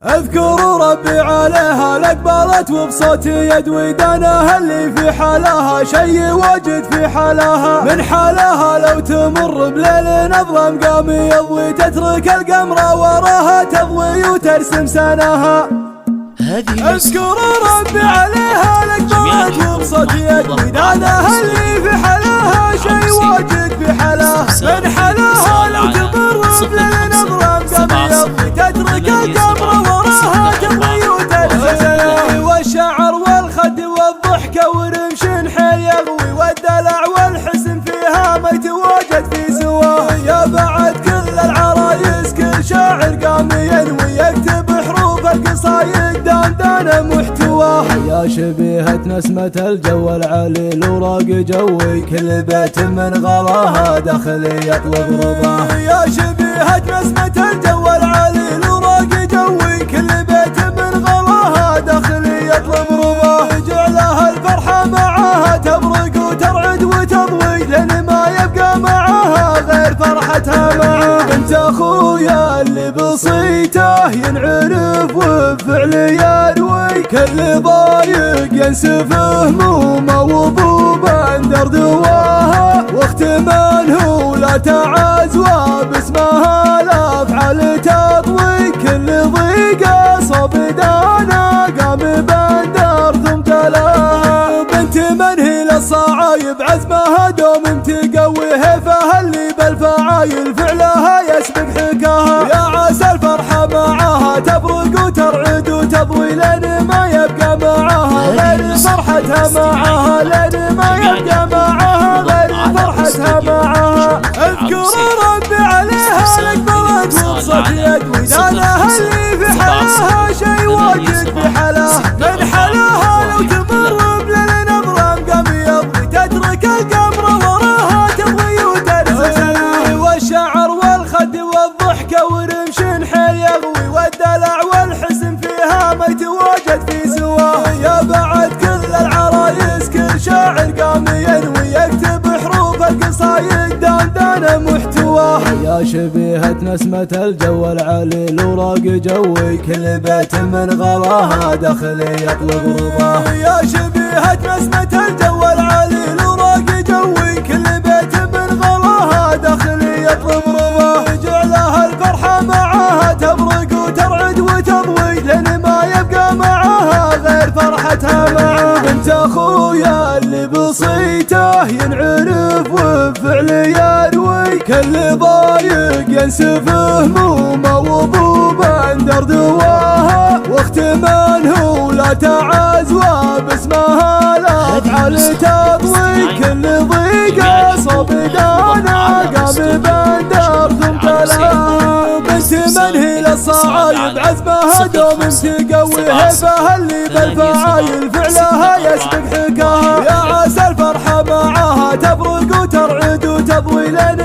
اذكر ربي عليها لقبلت وبصوت يد ودانها اللي في حالها شي واجد في حالها من حالها لو تمر بليل نظلم قام يضوي تترك القمر وراها تضوي وترسم سناها. اذكر ربي عليها لقبلت وبصوت يد ودانها اللي في حالها شي واجد في حالها من حالها لو تمر بليل نظلم قام يضوي تترك القمر وراها تضوي وترسم والشعر والخد والضحكة ورمش حيل يغوي والدلع والحسن فيها ما يتواجد في سواه. يا بعد كل العرايس كل شاعر قام ينوي يكتب حروف القصايد دندن محتواه. يا شبيهة نسمة الجو العليل وراق جوي كل بيت من غلاها داخل يطلب رضاه. يا شبيهة نسمة الجو العليل وراق جوي كل بيت من غلاها داخل يطلب رضاه. جعلها الفرحة معاها تبرق وترعد وتضوي لين ما يبقى معاها غير فرحتها معاه. انت اخويا اللي بصيته ينعرف وبفعل يروي كل ضايق ينسف همومه وضوبا اندر دواها واختماله ولا تعزوى باسمها الافعال تضوي كل ضيقه صوب دانا قام بندر ثم تلاها. بنت من هي للصعايب عزمها دوم تقويها فهاللي بالفعايل فعلها يسبق حكاها. يا عسى الفرحة معاها تبرق وترعد وتضوي لين ما يبقى معاها غير فرحتها معاها لين ما يبقى معاها غير فرحتها معاها. اذكر ربي عليها لقبلت وبصوت يد ودانها اللي في حالها شي واجد في حالها من حالها لو تمر بليل نظلم قام يضوي تترك القمر وراها تضوي وترسم والشعر والخد والضحكة ورمش حيل يغوي والدلع والحسن فيها ما يتواجد في سواه. يا بعد كل العرايس كل شاعر قام ينوي يكتب حروف القصايد دندن محتواه. يا شبيهة نسمة الجو العليل وراق جوي كل بيت من غلاها داخل يطلب رضاه. يا شبيهة نسمة الجو العليل وراق جوي كل بيت من غلاها داخل يطلب رضاه. جعلها الفرحة معاها تبرق وترعد وتضوي لين ما يبقى معاها غير فرحتها معاه. انت اخويا اللي بصيته ينعرف وبفعل يروي كل ضايق ينسف همومه وضوبا اندر دواها واختماله ولا تعزوى باسمها الافعال تضوي كل ضيقه صوب دانا قام بندر ثم تلاها. بنت من هي للصعايب عزمها دوم تقويها فهاللي بالفعايل فعلها يسبق حكاها. يا عسى الفرحة معاها تبرق وترعد وتضوي لين